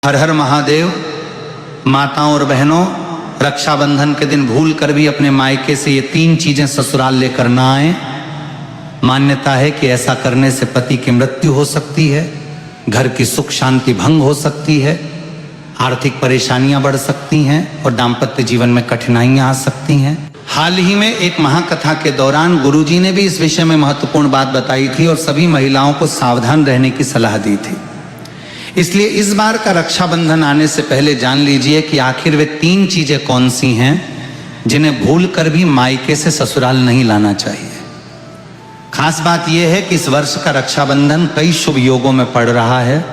हर हर महादेव। माताओं और बहनों, रक्षाबंधन के दिन भूल कर भी अपने मायके से ये 3 चीजें ससुराल लेकर ना आए। मान्यता है कि ऐसा करने से पति की मृत्यु हो सकती है, घर की सुख शांति भंग हो सकती है, आर्थिक परेशानियां बढ़ सकती हैं और दाम्पत्य जीवन में कठिनाइयां आ सकती हैं। हाल ही में एक महाकथा के दौरान गुरुजी ने भी इस विषय में महत्वपूर्ण बात बताई थी और सभी महिलाओं को सावधान रहने की सलाह दी थी। इसलिए इस बार का रक्षाबंधन आने से पहले जान लीजिए कि आखिर वे 3 चीजें कौन सी हैं जिन्हें भूल कर भी मायके से ससुराल नहीं लाना चाहिए। खास बात यह है कि इस वर्ष का रक्षाबंधन कई शुभ योगों में पड़ रहा है,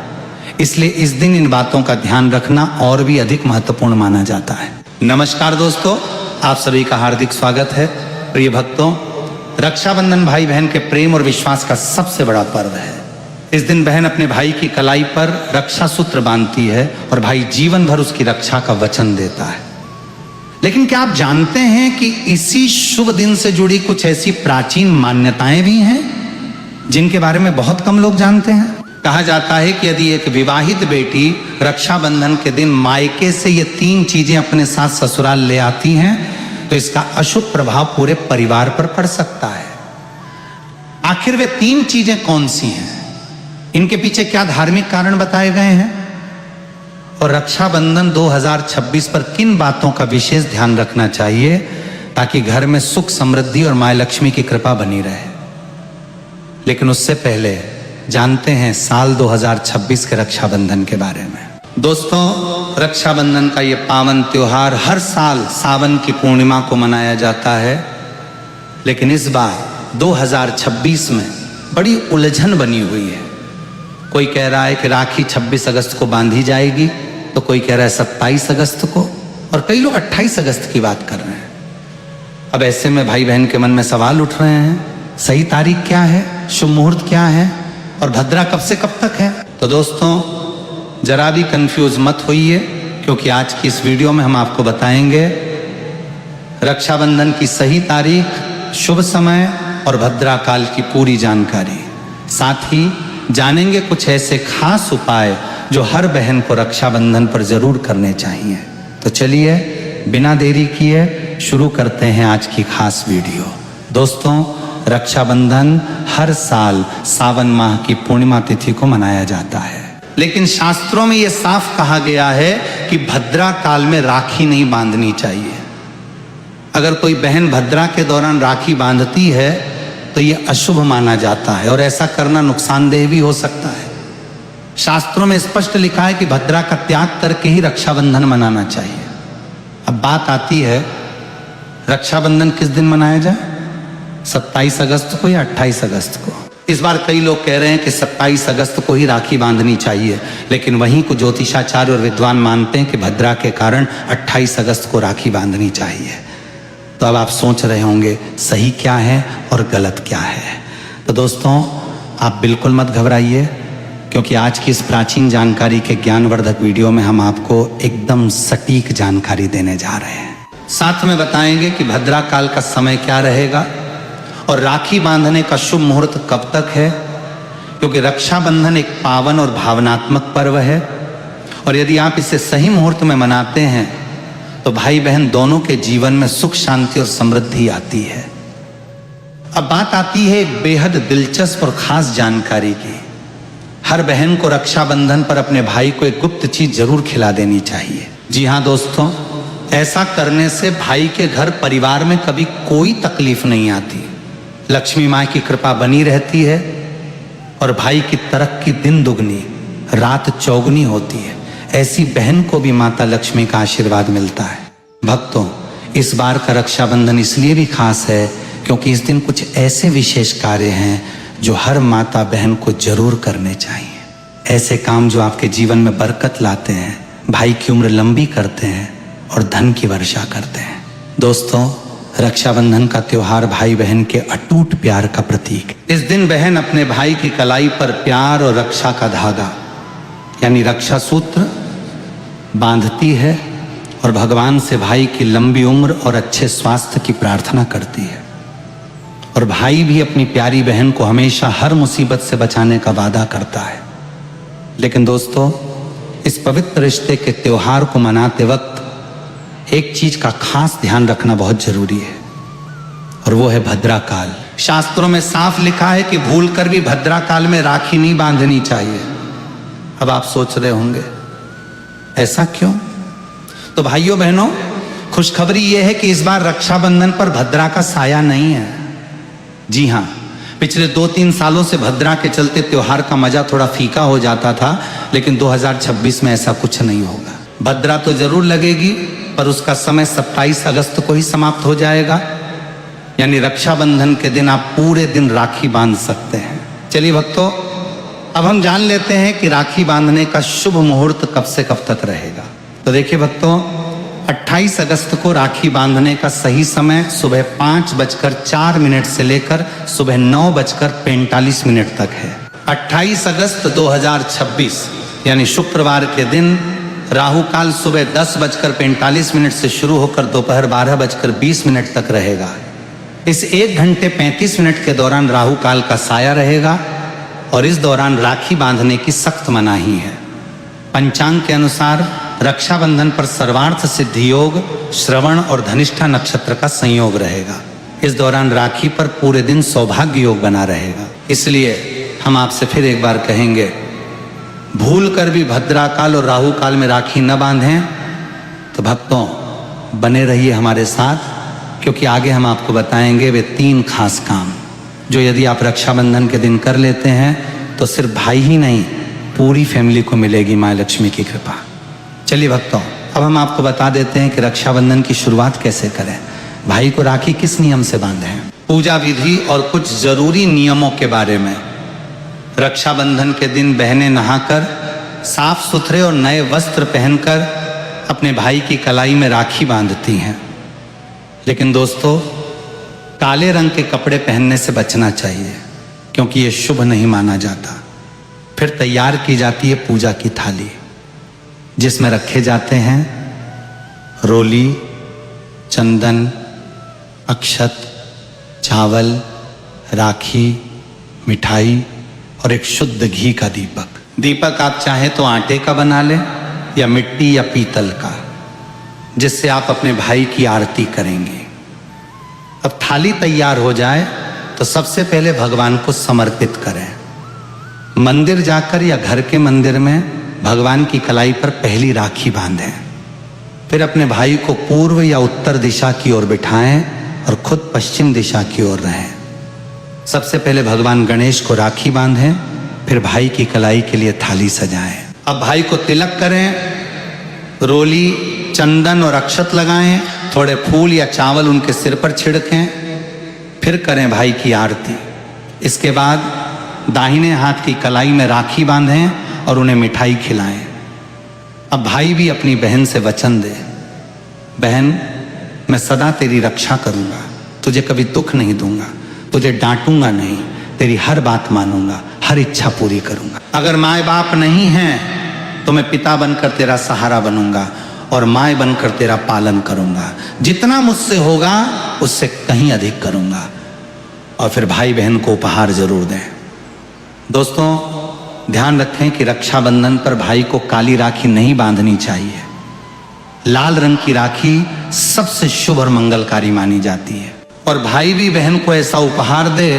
इसलिए इस दिन इन बातों का ध्यान रखना और भी अधिक महत्वपूर्ण माना जाता है। नमस्कार दोस्तों, आप सभी का हार्दिक स्वागत है। प्रिय भक्तों, रक्षाबंधन भाई बहन के प्रेम और विश्वास का सबसे बड़ा पर्व है। इस दिन बहन अपने भाई की कलाई पर रक्षा सूत्र बांधती है और भाई जीवन भर उसकी रक्षा का वचन देता है। लेकिन क्या आप जानते हैं कि इसी शुभ दिन से जुड़ी कुछ ऐसी प्राचीन मान्यताएं भी हैं जिनके बारे में बहुत कम लोग जानते हैं। कहा जाता है कि यदि एक विवाहित बेटी रक्षाबंधन के दिन मायके से ये 3 चीजें अपने साथ ससुराल ले आती हैं तो इसका अशुभ प्रभाव पूरे परिवार पर पड़ सकता है। आखिर वे 3 चीजें कौन सी हैं, इनके पीछे क्या धार्मिक कारण बताए गए हैं और रक्षाबंधन 2026 पर किन बातों का विशेष ध्यान रखना चाहिए ताकि घर में सुख समृद्धि और मां लक्ष्मी की कृपा बनी रहे। लेकिन उससे पहले जानते हैं साल 2026 के रक्षाबंधन के बारे में। दोस्तों, रक्षाबंधन का ये पावन त्योहार हर साल सावन की पूर्णिमा को मनाया जाता है, लेकिन इस बार 2026 में बड़ी उलझन बनी हुई है। कोई कह रहा है कि राखी 26 अगस्त को बांधी जाएगी, तो कोई कह रहा है 27 अगस्त को, और कई लोग 28 अगस्त की बात कर रहे हैं। अब ऐसे में भाई बहन के मन में सवाल उठ रहे हैं, सही तारीख क्या है, शुभ मुहूर्त क्या है और भद्रा कब से कब तक है। तो दोस्तों, जरा भी कंफ्यूज मत होइए, क्योंकि आज की इस वीडियो में हम आपको बताएंगे रक्षाबंधन की सही तारीख, शुभ समय और भद्रा काल की पूरी जानकारी। साथ ही जानेंगे कुछ ऐसे खास उपाय जो हर बहन को रक्षाबंधन पर जरूर करने चाहिए। तो चलिए बिना देरी किए शुरू करते हैं आज की खास वीडियो। दोस्तों, रक्षाबंधन हर साल सावन माह की पूर्णिमा तिथि को मनाया जाता है, लेकिन शास्त्रों में यह साफ कहा गया है कि भद्रा काल में राखी नहीं बांधनी चाहिए। अगर कोई बहन भद्रा के दौरान राखी बांधती है तो यह अशुभ माना जाता है और ऐसा करना नुकसानदेह भी हो सकता है। शास्त्रों में स्पष्ट लिखा है कि भद्रा का त्याग करके ही रक्षाबंधन मनाना चाहिए। अब बात आती है, रक्षाबंधन किस दिन मनाया जाए, 27 अगस्त को या 28 अगस्त को। इस बार कई लोग कह रहे हैं कि 27 अगस्त को ही राखी बांधनी चाहिए, लेकिन वहीं को ज्योतिषाचार्य और विद्वान मानते हैं कि भद्रा के कारण 28 अगस्त को राखी बांधनी चाहिए। तो अब आप सोच रहे होंगे सही क्या है और गलत क्या है। तो दोस्तों, आप बिल्कुल मत घबराइए, क्योंकि आज की इस प्राचीन जानकारी के ज्ञानवर्धक वीडियो में हम आपको एकदम सटीक जानकारी देने जा रहे हैं। साथ में बताएंगे कि भद्रा काल का समय क्या रहेगा और राखी बांधने का शुभ मुहूर्त कब तक है, क्योंकि रक्षाबंधन एक पावन और भावनात्मक पर्व है और यदि आप इसे सही मुहूर्त में मनाते हैं तो भाई बहन दोनों के जीवन में सुख शांति और समृद्धि आती है। अब बात आती है एक बेहद दिलचस्प और खास जानकारी की। हर बहन को रक्षाबंधन पर अपने भाई को एक गुप्त चीज जरूर खिला देनी चाहिए। जी हाँ दोस्तों, ऐसा करने से भाई के घर परिवार में कभी कोई तकलीफ नहीं आती, लक्ष्मी माँ की कृपा बनी रहती है और भाई की तरक्की दिन दुगनी रात चौगुनी होती है। ऐसी बहन को भी माता लक्ष्मी का आशीर्वाद मिलता है। भक्तों, इस बार का रक्षाबंधन इसलिए भी खास है क्योंकि इस दिन कुछ ऐसे विशेष कार्य हैं जो हर माता बहन को जरूर करने चाहिए। ऐसे काम जो आपके जीवन में बरकत लाते हैं, भाई की उम्र लंबी करते हैं और धन की वर्षा करते हैं। दोस्तों, रक्षाबंधन का त्योहार भाई बहन के अटूट प्यार का प्रतीक। इस दिन बहन अपने भाई की कलाई पर प्यार और रक्षा का धागा यानी रक्षा सूत्र बांधती है और भगवान से भाई की लंबी उम्र और अच्छे स्वास्थ्य की प्रार्थना करती है। और भाई भी अपनी प्यारी बहन को हमेशा हर मुसीबत से बचाने का वादा करता है। लेकिन दोस्तों, इस पवित्र रिश्ते के त्योहार को मनाते वक्त एक चीज का खास ध्यान रखना बहुत जरूरी है, और वो है भद्रा काल। शास्त्रों में साफ लिखा है कि भूलकर भी भद्रा काल में राखी नहीं बांधनी चाहिए। अब आप सोच रहे होंगे ऐसा क्यों? तो भाइयों बहनों, खुशखबरी यह है कि इस बार रक्षाबंधन पर भद्रा का साया नहीं है। जी हाँ, पिछले 2-3 सालों से भद्रा के चलते त्योहार का मजा थोड़ा फीका हो जाता था, लेकिन 2026 में ऐसा कुछ नहीं होगा। भद्रा तो जरूर लगेगी, पर उसका समय 27 अगस्त को ही समाप्त हो जाएगा, यानी रक्षाबंधन के दिन आप पूरे दिन राखी बांध सकते हैं। चलिए भक्तों, अब हम जान लेते हैं कि राखी बांधने का शुभ मुहूर्त कब से कब तक रहेगा। तो देखिए भक्तों, 28 अगस्त को राखी बांधने का सही समय सुबह 5:04 से लेकर सुबह 9:45 तक है। 28 अगस्त 2026 यानी शुक्रवार के दिन राहु काल सुबह 10:45 से शुरू होकर दोपहर 12:20 तक रहेगा। इस 1 घंटे 35 मिनट के दौरान राहु काल का साया रहेगा और इस दौरान राखी बांधने की सख्त मनाही है। पंचांग के अनुसार रक्षाबंधन पर सर्वार्थ सिद्धि योग, श्रवण और धनिष्ठा नक्षत्र का संयोग रहेगा। इस दौरान राखी पर पूरे दिन सौभाग्य योग बना रहेगा। इसलिए हम आपसे फिर एक बार कहेंगे, भूल कर भी भद्रा काल और राहु काल में राखी न बांधें। तो भक्तों, बने रहिए हमारे साथ, क्योंकि आगे हम आपको बताएंगे वे 3 खास काम जो यदि आप रक्षाबंधन के दिन कर लेते हैं तो सिर्फ भाई ही नहीं, पूरी फैमिली को मिलेगी माँ लक्ष्मी की कृपा। चलिए भक्तों, अब हम आपको बता देते हैं कि रक्षाबंधन की शुरुआत कैसे करें, भाई को राखी किस नियम से बांधें, पूजा विधि और कुछ जरूरी नियमों के बारे में। रक्षाबंधन के दिन बहनें नहाकर साफ सुथरे और नए वस्त्र पहनकर अपने भाई की कलाई में राखी बांधती हैं। लेकिन दोस्तों, काले रंग के कपड़े पहनने से बचना चाहिए, क्योंकि ये शुभ नहीं माना जाता। फिर तैयार की जाती है पूजा की थाली, जिसमें रखे जाते हैं रोली, चंदन, अक्षत, चावल, राखी, मिठाई और एक शुद्ध घी का दीपक। दीपक आप चाहें तो आटे का बना लें या मिट्टी या पीतल का, जिससे आप अपने भाई की आरती करेंगे। अब थाली तैयार हो जाए तो सबसे पहले भगवान को समर्पित करें। मंदिर जाकर या घर के मंदिर में भगवान की कलाई पर पहली राखी बांधें। फिर अपने भाई को पूर्व या उत्तर दिशा की ओर बिठाएं और खुद पश्चिम दिशा की ओर रहें। सबसे पहले भगवान गणेश को राखी बांधें, फिर भाई की कलाई के लिए थाली सजाएं। अब भाई को तिलक करें, रोली, चंदन और अक्षत लगाएं, थोड़े फूल या चावल उनके सिर पर छिड़कें, फिर करें भाई की आरती। इसके बाद दाहिने हाथ की कलाई में राखी बांधें और उन्हें मिठाई खिलाएं। अब भाई भी अपनी बहन से वचन दे, बहन मैं सदा तेरी रक्षा करूंगा, तुझे कभी दुख नहीं दूंगा, तुझे डांटूंगा नहीं, तेरी हर बात मानूंगा, हर इच्छा पूरी करूंगा। अगर माए बाप नहीं हैं तो मैं पिता बनकर तेरा सहारा बनूंगा और माए बनकर तेरा पालन करूंगा। जितना मुझसे होगा उससे कहीं अधिक करूंगा। और फिर भाई बहन को उपहार जरूर दें। दोस्तों, ध्यान रखें कि रक्षाबंधन पर भाई को काली राखी नहीं बांधनी चाहिए। लाल रंग की राखी सबसे शुभ और मंगलकारी मानी जाती है। और भाई भी बहन को ऐसा उपहार दे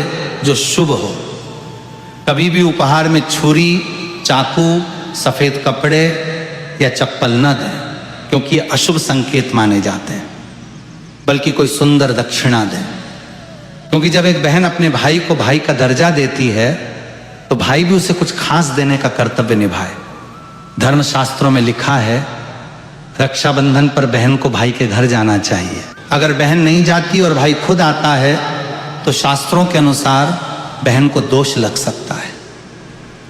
जो शुभ हो। कभी भी उपहार में छुरी, चाकू, सफेद कपड़े या चप्पल न दें, क्योंकि ये अशुभ संकेत माने जाते हैं। बल्कि कोई सुंदर दक्षिणा दें, क्योंकि जब एक बहन अपने भाई को भाई का दर्जा देती है तो भाई भी उसे कुछ खास देने का कर्तव्य निभाए। धर्मशास्त्रों में लिखा है, रक्षाबंधन पर बहन को भाई के घर जाना चाहिए। अगर बहन नहीं जाती और भाई खुद आता है तो शास्त्रों के अनुसार बहन को दोष लग सकता है।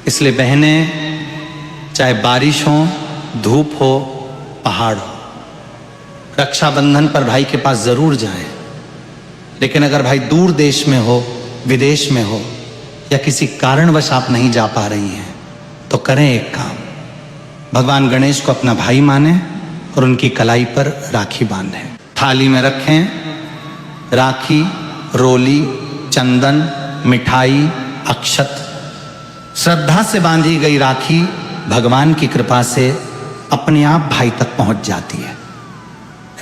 इसलिए बहनें, चाहे बारिश हो, धूप हो, पहाड़ हो, रक्षाबंधन पर भाई के पास जरूर जाएं। लेकिन अगर भाई दूर देश में हो, विदेश में हो या किसी कारणवश आप नहीं जा पा रही हैं तो करें एक काम, भगवान गणेश को अपना भाई माने और उनकी कलाई पर राखी बांधें। थाली में रखें राखी, रोली, चंदन, मिठाई, अक्षत। श्रद्धा से बांधी गई राखी भगवान की कृपा से अपने आप भाई तक पहुंच जाती है।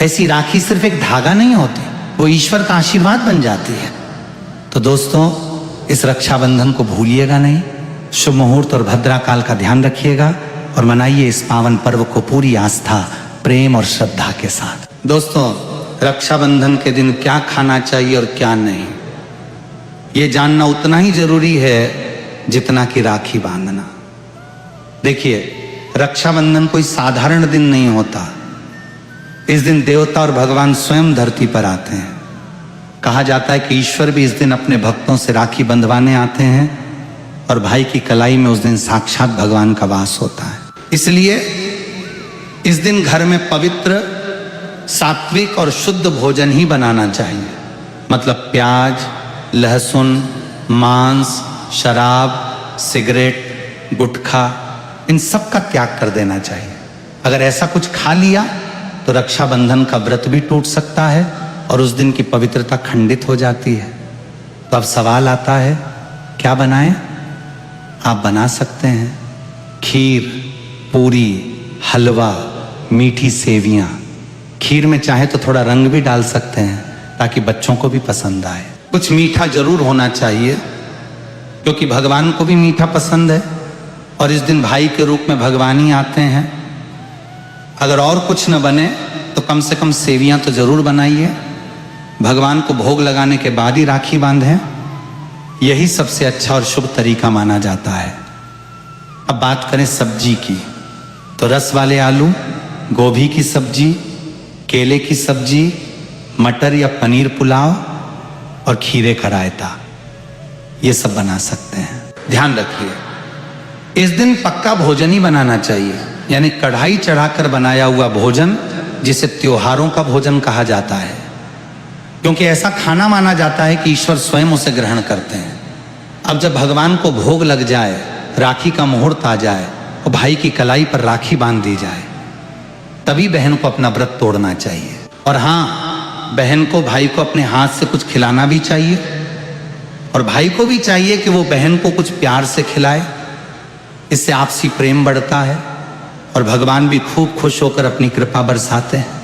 ऐसी राखी सिर्फ एक धागा नहीं होती, वो ईश्वर का आशीर्वाद बन जाती है। तो दोस्तों, इस रक्षाबंधन को भूलिएगा नहीं। शुभ मुहूर्त और भद्रा काल का ध्यान रखिएगा और मनाइए इस पावन पर्व को पूरी आस्था, प्रेम और श्रद्धा के साथ। दोस्तों, रक्षाबंधन के दिन क्या खाना चाहिए और क्या नहीं, ये जानना उतना ही जरूरी है जितना कि राखी बांधना। देखिए, रक्षाबंधन कोई साधारण दिन नहीं होता। इस दिन देवता और भगवान स्वयं धरती पर आते हैं। कहा जाता है कि ईश्वर भी इस दिन अपने भक्तों से राखी बंधवाने आते हैं और भाई की कलाई में उस दिन साक्षात भगवान का वास होता है। इसलिए इस दिन घर में पवित्र, सात्विक और शुद्ध भोजन ही बनाना चाहिए। मतलब प्याज, लहसुन, मांस, शराब, सिगरेट, गुटखा, इन सब का त्याग कर देना चाहिए। अगर ऐसा कुछ खा लिया तो रक्षाबंधन का व्रत भी टूट सकता है और उस दिन की पवित्रता खंडित हो जाती है। तो अब सवाल आता है, क्या बनाएं? आप बना सकते हैं खीर, पूरी, हलवा, मीठी सेवियां। खीर में चाहे तो थोड़ा रंग भी डाल सकते हैं ताकि बच्चों को भी पसंद आए। कुछ मीठा जरूर होना चाहिए क्योंकि भगवान को भी मीठा पसंद है और इस दिन भाई के रूप में भगवान ही आते हैं। अगर और कुछ न बने तो कम से कम सेवियां तो जरूर बनाइए। भगवान को भोग लगाने के बाद ही राखी बांधें, यही सबसे अच्छा और शुभ तरीका माना जाता है। अब बात करें सब्जी की, तो रस वाले आलू, गोभी की सब्जी, केले की सब्जी, मटर या पनीर पुलाव और खीरे का रायता, ये सब बना सकते हैं। ध्यान रखिए, इस दिन पक्का भोजन ही बनाना चाहिए, यानी कढ़ाई चढ़ाकर बनाया हुआ भोजन, जिसे त्योहारों का भोजन कहा जाता है, क्योंकि ऐसा खाना माना जाता है कि ईश्वर स्वयं उसे ग्रहण करते हैं। अब जब भगवान को भोग लग जाए, राखी का मुहूर्त आ जाए और भाई की कलाई पर राखी बांध दी जाए, तभी बहन को अपना व्रत तोड़ना चाहिए। और हाँ, बहन को भाई को अपने हाथ से कुछ खिलाना भी चाहिए और भाई को भी चाहिए कि वो बहन को कुछ प्यार से खिलाए। इससे आपसी प्रेम बढ़ता है और भगवान भी खूब खुश होकर अपनी कृपा बरसाते हैं।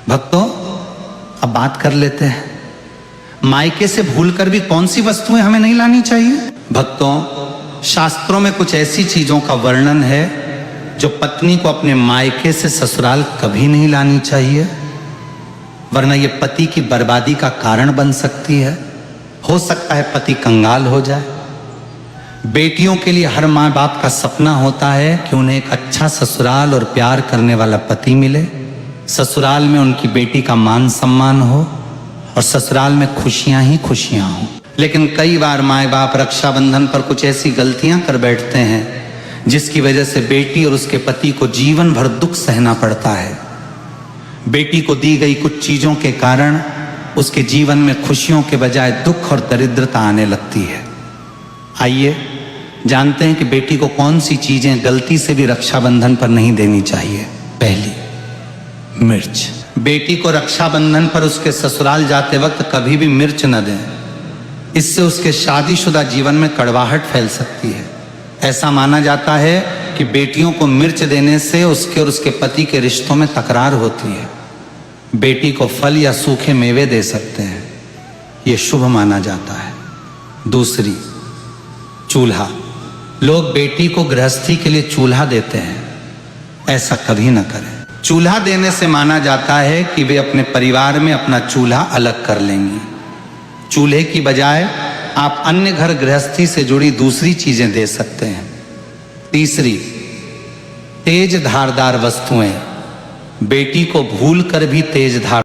भक्तों, अब बात कर लेते हैं, मायके से भूलकर भी कौन सी वस्तुएं हमें नहीं लानी चाहिए। भक्तों, शास्त्रों में कुछ ऐसी चीजों का वर्णन है जो पत्नी को अपने मायके से ससुराल कभी नहीं लानी चाहिए, वरना ये पति की बर्बादी का कारण बन सकती है। हो सकता है पति कंगाल हो जाए। बेटियों के लिए हर माँ बाप का सपना होता है कि उन्हें एक अच्छा ससुराल और प्यार करने वाला पति मिले, ससुराल में उनकी बेटी का मान सम्मान हो और ससुराल में खुशियां ही खुशियां हो। लेकिन कई बार माँ बाप रक्षाबंधन पर कुछ ऐसी गलतियां कर बैठते हैं जिसकी वजह से बेटी और उसके पति को जीवन भर दुख सहना पड़ता है। बेटी को दी गई कुछ चीजों के कारण उसके जीवन में खुशियों के बजाय दुख और दरिद्रता आने लगती है। आइए जानते हैं कि बेटी को कौन सी चीजें गलती से भी रक्षाबंधन पर नहीं देनी चाहिए। पहली, मिर्च। बेटी को रक्षाबंधन पर उसके ससुराल जाते वक्त कभी भी मिर्च न दें, इससे उसके शादीशुदा जीवन में कड़वाहट फैल सकती है। ऐसा माना जाता है कि बेटियों को मिर्च देने से उसके और उसके पति के रिश्तों में तकरार होती है। बेटी को फल या सूखे मेवे दे सकते हैं, ये शुभ माना जाता है। दूसरी, चूल्हा। लोग बेटी को गृहस्थी के लिए चूल्हा देते हैं, ऐसा कभी न करें। चूल्हा देने से माना जाता है कि वे अपने परिवार में अपना चूल्हा अलग कर लेंगी। चूल्हे की बजाय आप अन्य घर गृहस्थी से जुड़ी दूसरी चीजें दे सकते हैं। तीसरी, तेज धारदार वस्तुएं। बेटी को भूल कर भी तेज धार